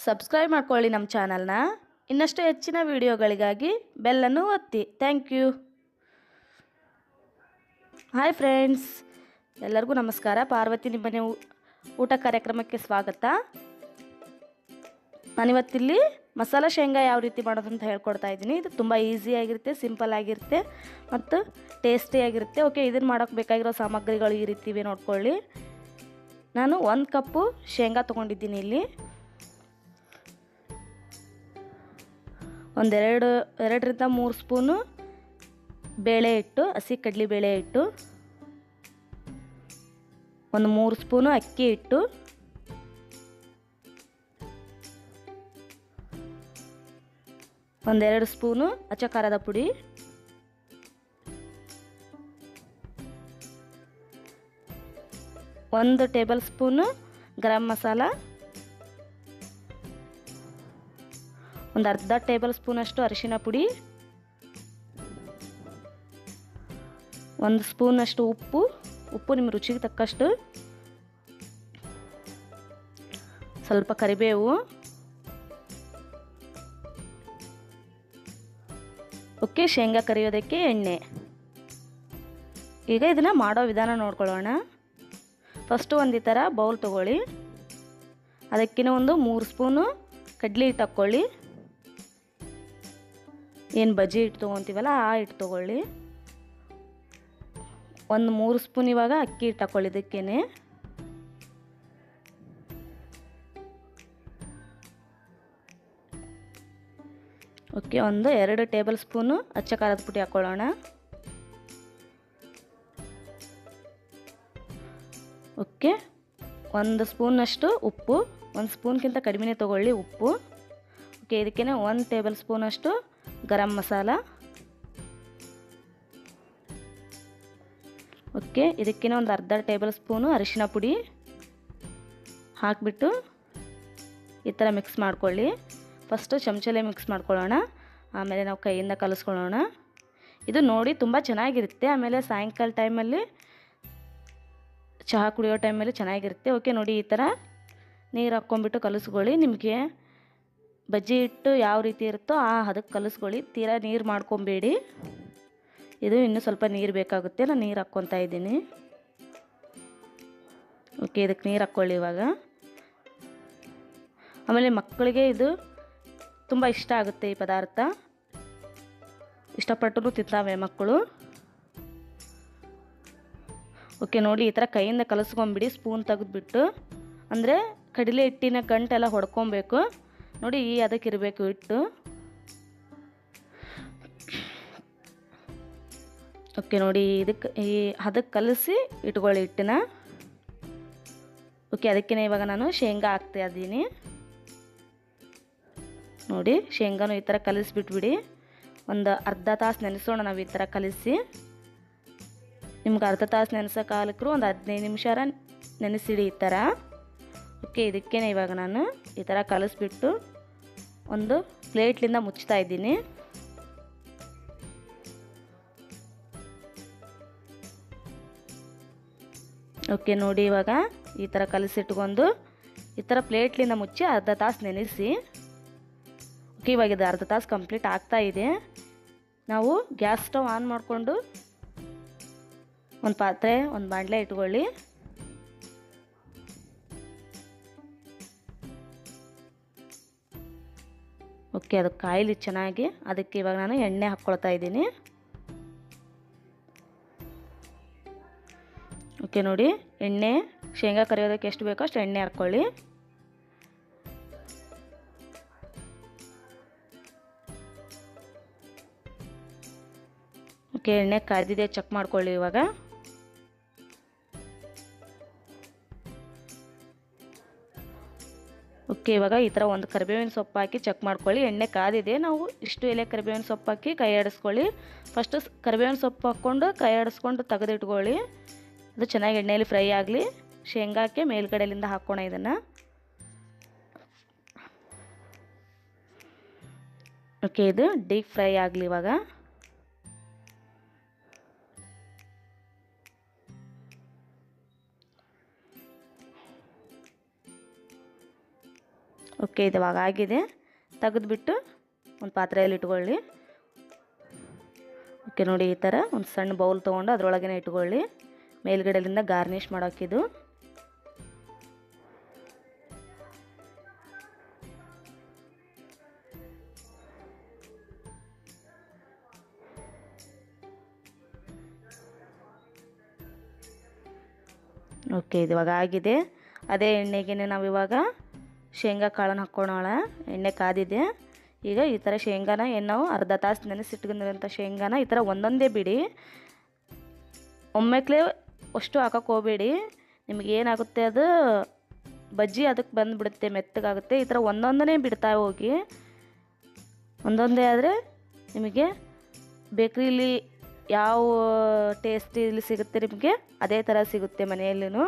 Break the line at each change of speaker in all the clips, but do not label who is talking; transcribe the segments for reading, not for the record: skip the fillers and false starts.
Subscribe ಮಾಡ್ಕೊಳ್ಳಿ ನಮ್ಮ ಚಾನಲ್ನ. ಇನ್ನಷ್ಟು ಹೆಚ್ಚಿನ ವಿಡಿಯೋಗಳಿಗಾಗಿ ಬೆಲ್ಲನ್ನು ಒತ್ತಿ. Thank you. ಹಾಯ್ ಫ್ರೆಂಡ್ಸ್, ಎಲ್ಲರಿಗೂ ನಮಸ್ಕಾರ. ಪಾರ್ವತಿ ನಿಮ್ಮನೆ ಊಟ ಕಾರ್ಯಕ್ರಮಕ್ಕೆ ಸ್ವಾಗತ. ನಾನಿವತ್ತಿಲ್ಲಿ ಮಸಾಲ ಶೇಂಗಾ ಯಾವ ರೀತಿ ಮಾಡೋದು ಅಂತ ಹೇಳ್ಕೊಡ್ತಾ ಇದ್ದೀನಿ. ಇದು ತುಂಬ ಈಸಿಯಾಗಿರುತ್ತೆ, ಸಿಂಪಲ್ ಆಗಿರುತ್ತೆ ಮತ್ತು ಟೇಸ್ಟಿಯಾಗಿರುತ್ತೆ. ಓಕೆ, ಇದನ್ನು ಮಾಡೋಕ್ಕೆ ಬೇಕಾಗಿರೋ ಸಾಮಗ್ರಿಗಳು ಈ ರೀತಿ ಇವೆ ನೋಡ್ಕೊಳ್ಳಿ. ನಾನು 1 ಕಪ್ಪು ಶೇಂಗಾ ತೊಗೊಂಡಿದ್ದೀನಿ. ಇಲ್ಲಿ ಎರಡರಿಂದ 3 ಸ್ಪೂನು ಬೇಳೆ ಹಿಟ್ಟು, ಹಸಿ ಕಡಲೆ ಬೇಳೆ ಹಿಟ್ಟು, 3 ಸ್ಪೂನು ಅಕ್ಕಿ ಹಿಟ್ಟು, 2 ಸ್ಪೂನು ಅಚ್ಚ ಖಾರದ ಪುಡಿ, 1 ಟೇಬಲ್ ಸ್ಪೂನು ಗರಂ ಮಸಾಲ, ಅರ್ಧ ಟೇಬಲ್ ಸ್ಪೂನಷ್ಟು ಅರಿಶಿನ ಪುಡಿ, 1 ಸ್ಪೂನಷ್ಟು ಉಪ್ಪು ನಿಮ್ಮ ರುಚಿಗೆ ತಕ್ಕಷ್ಟು, ಸ್ವಲ್ಪ ಕರಿಬೇವು. ಓಕೆ, ಶೇಂಗಾ ಕರಿಯೋದಕ್ಕೆ ಎಣ್ಣೆ. ಈಗ ಇದನ್ನು ಮಾಡೋ ವಿಧಾನ ನೋಡ್ಕೊಳ್ಳೋಣ. ಫಸ್ಟು ಈ ಥರ ಬೌಲ್ ತೊಗೊಳ್ಳಿ. ಅದಕ್ಕಿಂತ 3 ಸ್ಪೂನು ಕಡಲೆ ಹಿಟ್ಟು ಹಾಕ್ಕೊಳ್ಳಿ. ಏನು ಬಜ್ಜಿ ಹಿಟ್ಟು ತೊಗೊತೀವಲ್ಲ ಆ ಹಿಟ್ಟು ತೊಗೊಳ್ಳಿ. 3 ಸ್ಪೂನ್ ಇವಾಗ ಅಕ್ಕಿ ಹಿಟ್ಟು ಹಾಕ್ಕೊಳ್ಳಿ ಇದಕ್ಕೇನೆ. ಓಕೆ, 2 ಟೇಬಲ್ ಸ್ಪೂನು ಅಚ್ಚ ಖಾರದ ಪುಡಿ ಹಾಕ್ಕೊಳ್ಳೋಣ. ಓಕೆ, 1 ಸ್ಪೂನಷ್ಟು ಉಪ್ಪು, 1 ಸ್ಪೂನ್ಗಿಂತ ಕಡಿಮೆನೇ ತೊಗೊಳ್ಳಿ ಉಪ್ಪು. ಓಕೆ, ಇದಕ್ಕೇನೆ 1 ಟೇಬಲ್ ಸ್ಪೂನಷ್ಟು ಗರಂ ಮಸಾಲ. ಓಕೆ, ಇದಕ್ಕೇನೆ ಅರ್ಧ ಟೇಬಲ್ ಸ್ಪೂನು ಅರಿಶಿನ ಪುಡಿ ಹಾಕಿಬಿಟ್ಟು ಈ ಥರ ಮಿಕ್ಸ್ ಮಾಡ್ಕೊಳ್ಳಿ. ಫಸ್ಟು ಚಮಚಲ್ಲೇ ಮಿಕ್ಸ್ ಮಾಡ್ಕೊಳ್ಳೋಣ, ಆಮೇಲೆ ನಾವು ಕೈಯಿಂದ ಕಲಿಸ್ಕೊಳ್ಳೋಣ. ಇದು ನೋಡಿ ತುಂಬ ಚೆನ್ನಾಗಿರುತ್ತೆ. ಆಮೇಲೆ ಸಾಯಂಕಾಲ ಟೈಮಲ್ಲಿ ಚಹಾ ಕುಡಿಯೋ ಟೈಮಲ್ಲಿ ಚೆನ್ನಾಗಿರುತ್ತೆ. ಓಕೆ, ನೋಡಿ ಈ ಥರ ನೀರು ಹಾಕ್ಕೊಂಬಿಟ್ಟು ಕಲಿಸ್ಕೊಳ್ಳಿ. ನಿಮಗೆ ಬಜ್ಜಿ ಹಿಟ್ಟು ಯಾವ ರೀತಿ ಇರುತ್ತೋ ಅದಕ್ಕೆ ಕಲಿಸ್ಕೊಳ್ಳಿ. ತೀರಾ ನೀರು ಮಾಡ್ಕೊಬೇಡಿ. ಇದು ಇನ್ನೂ ಸ್ವಲ್ಪ ನೀರು ಬೇಕಾಗುತ್ತೆ. ನಾನು ನೀರು ಹಾಕ್ಕೊತಾ ಇದ್ದೀನಿ. ಓಕೆ, ಇದಕ್ಕೆ ನೀರು ಹಾಕ್ಕೊಳ್ಳಿ ಇವಾಗ. ಆಮೇಲೆ ಮಕ್ಕಳಿಗೆ ಇದು ತುಂಬ ಇಷ್ಟ ಆಗುತ್ತೆ. ಈ ಪದಾರ್ಥ ಇಷ್ಟಪಟ್ಟು ತಿಂತಾವೆ ಮಕ್ಕಳು. ಓಕೆ, ನೋಡಿ ಈ ಥರ ಕೈಯಿಂದ ಕಲಿಸ್ಕೊಂಬಿಡಿ, ಸ್ಪೂನ್ ತೆಗೆದುಬಿಟ್ಟು. ಅಂದರೆ ಕಡಲೆ ಹಿಟ್ಟಿನ ಗಂಟೆಲ್ಲ ಹೊಡ್ಕೊಬೇಕು. ನೋಡಿ ಈ ಅದಕ್ಕೆ ಇರಬೇಕು ಹಿಟ್ಟು. ಓಕೆ, ನೋಡಿ ಅದಕ್ಕೆ ಕಲಸಿ ಇಟ್ಕೊಳ್ಳಿ ಹಿಟ್ಟನ್ನ. ಓಕೆ, ಅದಕ್ಕೇ ಇವಾಗ ನಾನು ಶೇಂಗಾ ಹಾಕ್ತಾ ಇದ್ದೀನಿ. ನೋಡಿ ಶೇಂಗಾನು ಈ ಥರ ಕಲಿಸ್ಬಿಟ್ಬಿಡಿ. ಅರ್ಧ ತಾಸು ನೆನೆಸೋಣ ನಾವು ಈ ಥರ ಕಲಿಸಿ. ನಿಮ್ಗೆ ಅರ್ಧ ತಾಸು ನೆನೆಸೋಕ್ಕಾಗಲಿಕ್ಕೂ 15 ನಿಮಿಷ ನೆನೆಸಿಡಿ ಈ ಥರ. ಓಕೆ, ಇದಕ್ಕೇ ಇವಾಗ ನಾನು ಈ ಥರ ಕಲಿಸ್ಬಿಟ್ಟು ಒಂದು ಪ್ಲೇಟ್ಲಿಂದ ಮುಚ್ತಾ ಇದ್ದೀನಿ. ಓಕೆ, ನೋಡಿ ಇವಾಗ ಈ ಥರ ಕಲಿಸಿಟ್ಕೊಂಡು ಈ ಥರ ಪ್ಲೇಟ್ಲಿಂದ ಮುಚ್ಚಿ ಅರ್ಧ ತಾಸು ನೆನೆಸಿ. ಓಕೆ, ಇವಾಗ ಇದು ಅರ್ಧ ತಾಸು ಕಂಪ್ಲೀಟ್ ಆಗ್ತಾ ಇದೆ. ನಾವು ಗ್ಯಾಸ್ ಸ್ಟವ್ ಆನ್ ಮಾಡಿಕೊಂಡು ಒಂದು ಪಾತ್ರೆ, ಒಂದು ಬಾಣಲೆ ಇಟ್ಕೊಳ್ಳಿ. ಓಕೆ, ಅದು ಕಾಯಿಲಿ ಚೆನ್ನಾಗಿ. ಅದಕ್ಕೆ ಇವಾಗ ನಾನು ಎಣ್ಣೆ ಹಾಕ್ಕೊಳ್ತಾ ಇದ್ದೀನಿ. ಓಕೆ, ನೋಡಿ ಎಣ್ಣೆ ಶೇಂಗಾ ಕರಿಯೋದಕ್ಕೆ ಎಷ್ಟು ಬೇಕೋ ಅಷ್ಟು ಎಣ್ಣೆ ಹಾಕ್ಕೊಳ್ಳಿ. ಓಕೆ, ಎಣ್ಣೆ ಕಾಯ್ದಿದೆ ಚೆಕ್ ಮಾಡ್ಕೊಳ್ಳಿ ಇವಾಗ. ಓಕೆ, ಇವಾಗ ಈ ಥರ ಒಂದು ಕರಿಬೇವಿನ ಸೊಪ್ಪು ಹಾಕಿ ಚೆಕ್ ಮಾಡ್ಕೊಳ್ಳಿ. ಎಣ್ಣೆ ಕಾದಿದೆ. ನಾವು ಇಷ್ಟು ಎಲೆ ಕರಿಬೇವಿನ ಸೊಪ್ಪು ಹಾಕಿ ಕೈ ಆಡಿಸ್ಕೊಳ್ಳಿ. ಫಸ್ಟು ಕರಿಬೇವಿನ ಸೊಪ್ಪು ಹಾಕ್ಕೊಂಡು ಕೈ ಆಡಿಸ್ಕೊಂಡು ತೆಗೆದಿಟ್ಕೊಳ್ಳಿ. ಅದು ಚೆನ್ನಾಗಿ ಎಣ್ಣೆಯಲ್ಲಿ ಫ್ರೈ ಆಗಲಿ. ಶೇಂಗಾಕ್ಕೆ ಮೇಲ್ಗಡೆಯಿಂದ ಹಾಕೋಣ ಇದನ್ನು. ಓಕೆ, ಇದು ಡೀಪ್ ಫ್ರೈ ಆಗಲಿ ಇವಾಗ. ಓಕೆ, ಇದು ಇವಾಗ ಆಗಿದೆ. ತೆಗೆದುಬಿಟ್ಟು ಒಂದು ಪಾತ್ರೆಯಲ್ಲಿ ಇಟ್ಕೊಳ್ಳಿ. ಓಕೆ ನೋಡಿ, ಈ ಥರ ಒಂದು ಸಣ್ಣ ಬೌಲ್ ತೊಗೊಂಡು ಅದರೊಳಗೇ ಇಟ್ಕೊಳ್ಳಿ. ಮೇಲ್ಗಡೆಯಿಂದ ಗಾರ್ನಿಷ್ ಮಾಡೋಕ್ಕಿದು. ಓಕೆ, ಇದು ಇವಾಗ ಆಗಿದೆ. ಅದೇ ಎಣ್ಣೆಗೆ ನಾವು ಇವಾಗ ಶೇಂಗಾ ಕಾಳನ್ನು ಹಾಕ್ಕೊಳ್ಳೋಣ. ಎಣ್ಣೆ ಕಾದಿದೆ. ಈಗ ಈ ಥರ ಶೇಂಗಾನ ನಾವು ಅರ್ಧ ತಾಸು ನೆನೆಸಿಟ್ಕೊಂಡಿರೋಂಥ ಶೇಂಗಾನ ಈ ಥರ ಒಂದೊಂದೇ ಬಿಡಿ. ಒಮ್ಮೆಕ್ಲೇ ಅಷ್ಟು ಹಾಕೋಕ್ಕೆ ಹೋಗಬೇಡಿ. ನಿಮಗೆ ಏನಾಗುತ್ತೆ, ಅದು ಬಜ್ಜಿ ಅದಕ್ಕೆ ಬಂದುಬಿಡುತ್ತೆ, ಮೆತ್ತಗಾಗುತ್ತೆ. ಈ ಥರ ಒಂದೊಂದನೇ ಬಿಡ್ತಾ ಹೋಗಿ. ಒಂದೊಂದೇ ಆದರೆ ನಿಮಗೆ ಬೇಕ್ರಿಲಿ ಯಾವ ಟೇಸ್ಟ್ ಇಲ್ಲಿ ಸಿಗುತ್ತೆ ನಿಮಗೆ ಅದೇ ಥರ ಸಿಗುತ್ತೆ ಮನೆಯಲ್ಲೂ.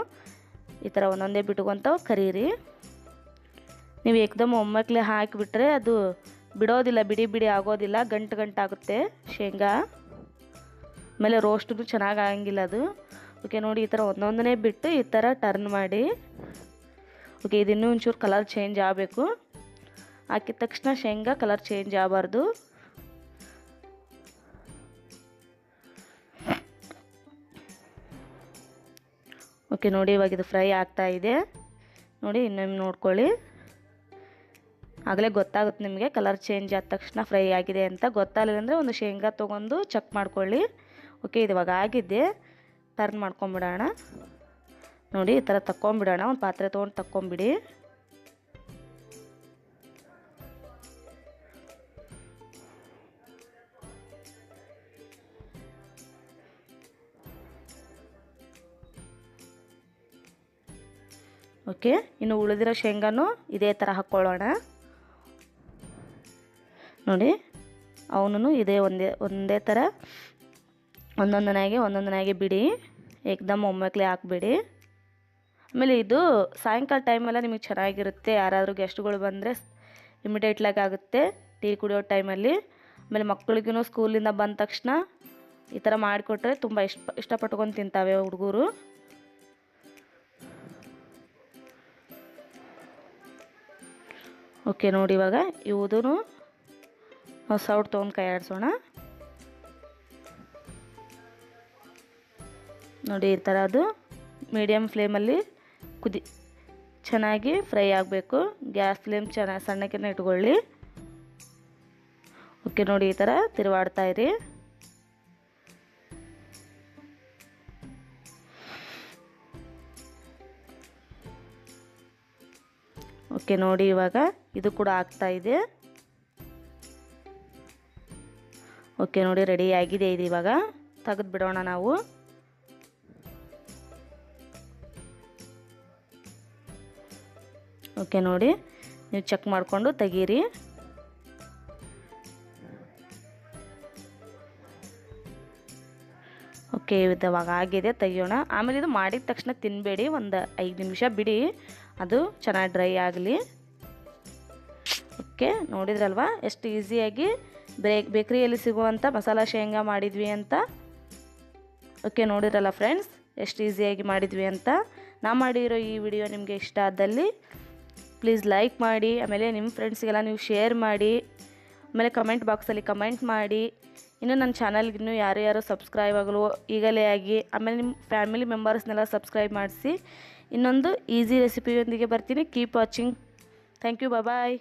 ಈ ಥರ ಒಂದೊಂದೇ ಬಿಟ್ಕೊಂತ ಕರೀರಿ. ನೀವು ಏಕದಮ್ ಒಮ್ಮಕ್ಲೆ ಹಾಕಿಬಿಟ್ರೆ ಅದು ಬಿಡೋದಿಲ್ಲ, ಬಿಡಿ ಬಿಡಿ ಆಗೋದಿಲ್ಲ, ಗಂಟು ಆಗುತ್ತೆ ಶೇಂಗಾ. ಆಮೇಲೆ ರೋಸ್ಟು ಚೆನ್ನಾಗಿ ಆಗಂಗಿಲ್ಲ ಅದು. ಓಕೆ ನೋಡಿ, ಈ ಥರ ಒಂದೊಂದನೇ ಬಿಟ್ಟು ಈ ಥರ ಟರ್ನ್ ಮಾಡಿ. ಓಕೆ, ಇದು ಇನ್ನೂ ಒಂಚೂರು ಕಲರ್ ಚೇಂಜ್ ಆಗಬೇಕು. ಹಾಕಿದ ತಕ್ಷಣ ಶೇಂಗಾ ಕಲರ್ ಚೇಂಜ್ ಆಗಬಾರ್ದು. ಓಕೆ ನೋಡಿ, ಇವಾಗ ಇದು ಫ್ರೈ ಆಗ್ತಾ ಇದೆ ನೋಡಿ. ಇನ್ನೊಮ್ಮೆ ನೋಡ್ಕೊಳ್ಳಿ. ಆಗಲೇ ಗೊತ್ತಾಗುತ್ತೆ ನಿಮಗೆ ಕಲರ್ ಚೇಂಜ್ ಆದ ತಕ್ಷಣ ಫ್ರೈ ಆಗಿದೆ ಅಂತ. ಗೊತ್ತಾಗಲಿಲ್ಲ ಅಂದರೆ ಒಂದು ಶೇಂಗಾ ತೊಗೊಂಡು ಚೆಕ್ ಮಾಡ್ಕೊಳ್ಳಿ. ಓಕೆ, ಇದು ಇವಾಗ ಆಗಿದ್ದೆ. ಟರ್ನ್ ಮಾಡ್ಕೊಂಬಿಡೋಣ ನೋಡಿ. ಈ ಥರ ತಕ್ಕೊಂಬಿಡೋಣ. ಒಂದು ಪಾತ್ರೆ ತೊಗೊಂಡು ತಕ್ಕೊಂಬಿಡಿ. ಓಕೆ, ಇನ್ನು ಉಳಿದಿರೋ ಶೇಂಗಾನು ಇದೇ ಥರ ಹಾಕ್ಕೊಳ್ಳೋಣ ನೋಡಿ. ಅವನು ಇದೇ ಒಂದೇ ಥರ ಒಂದೊಂದನಾಗೆ ಬಿಡಿ. ಏಕದಮ್ ಒಮ್ಮೆಕ್ಲೆ ಹಾಕ್ಬಿಡಿ. ಆಮೇಲೆ ಇದು ಸಾಯಂಕಾಲ ಟೈಮೆಲ್ಲ ನಿಮಗೆ ಚೆನ್ನಾಗಿರುತ್ತೆ. ಯಾರಾದರೂ ಗೆಸ್ಟ್ಗಳು ಬಂದರೆ ಇಮಿಡಿಯೇಟ್ಲಾಗಿ ಆಗುತ್ತೆ ಟೀ ಕುಡಿಯೋ ಟೈಮಲ್ಲಿ. ಆಮೇಲೆ ಮಕ್ಕಳಿಗೂ ಸ್ಕೂಲಿಂದ ಬಂದ ತಕ್ಷಣ ಈ ಥರ ಮಾಡಿಕೊಟ್ರೆ ತುಂಬ ಇಷ್ಟಪಟ್ಕೊಂಡು ತಿಂತಾವೆ ಹುಡುಗರು. ಓಕೆ ನೋಡಿ, ಇವಾಗ ಇವುದೂ ನಾವು ಸೌಟ್ ತೊಗೊಂಡು ಕೈ ಆಡಿಸೋಣ ನೋಡಿ. ಈ ಥರ ಅದು ಮೀಡಿಯಮ್ ಫ್ಲೇಮಲ್ಲಿ ಚೆನ್ನಾಗಿ ಫ್ರೈ ಆಗಬೇಕು. ಗ್ಯಾಸ್ ಫ್ಲೇಮ್ ಸಣ್ಣಕ್ಕೆ ಇಟ್ಕೊಳ್ಳಿ. ಓಕೆ ನೋಡಿ, ಈ ಥರ ತಿರುವಾಡ್ತಾ ಇರಿ. ಓಕೆ ನೋಡಿ, ಇವಾಗ ಇದು ಕೂಡ ಆಗ್ತಾ ಇದೆ. ಓಕೆ ನೋಡಿ, ರೆಡಿ ಆಗಿದೆ ಇದು. ಇವಾಗ ತೆಗೆದು ಬಿಡೋಣ ನಾವು. ಓಕೆ ನೋಡಿ, ನೀವು ಚೆಕ್ ಮಾಡಿಕೊಂಡು ತೆಗೀರಿ. ಓಕೆ, ಇದು ಇವಾಗ ಆಗಿದೆ, ತೆಗಿಯೋಣ. ಆಮೇಲೆ ಇದು ಮಾಡಿದ ತಕ್ಷಣ ತಿನ್ನಬೇಡಿ, ಒಂದು 5 ನಿಮಿಷ ಬಿಡಿ, ಅದು ಚೆನ್ನಾಗಿ ಡ್ರೈ ಆಗಲಿ. ಓಕೆ, ನೋಡಿದ್ರಲ್ವಾ ಎಷ್ಟು ಈಸಿಯಾಗಿ ಬೇಕ್ರಿಯಲ್ಲಿ ಸಿಗುವಂಥ ಮಸಾಲ ಶೇಂಗಾ ಮಾಡಿದ್ವಿ ಅಂತ. ಓಕೆ, ನೋಡಿದ್ರಲ್ಲ ಫ್ರೆಂಡ್ಸ್ ಎಷ್ಟು ಈಸಿಯಾಗಿ ಮಾಡಿದ್ವಿ ಅಂತ. ನಾ ಮಾಡಿರೋ ಈ ವಿಡಿಯೋ ನಿಮಗೆ ಇಷ್ಟ ಆದಲ್ಲಿ ಪ್ಲೀಸ್ ಲೈಕ್ ಮಾಡಿ. ಆಮೇಲೆ ನಿಮ್ಮ ಫ್ರೆಂಡ್ಸ್ಗೆಲ್ಲ ನೀವು ಶೇರ್ ಮಾಡಿ. ಆಮೇಲೆ ಕಮೆಂಟ್ ಬಾಕ್ಸಲ್ಲಿ ಕಮೆಂಟ್ ಮಾಡಿ. ಇನ್ನು ನನ್ನ ಚಾನಲ್ಗೆ ಇನ್ನೂ ಯಾರು ಸಬ್ಸ್ಕ್ರೈಬ್ ಆಗಲು ಈಗಲೇ ಆಗಿ. ಆಮೇಲೆ ನಿಮ್ಮ ಫ್ಯಾಮಿಲಿ ಮೆಂಬರ್ಸ್ನೆಲ್ಲ ಸಬ್ಸ್ಕ್ರೈಬ್ ಮಾಡಿಸಿ. ಇನ್ನೊಂದು ಈಸಿ ರೆಸಿಪಿಯೊಂದಿಗೆ ಬರ್ತೀನಿ. Keep watching. Thank you. Bye.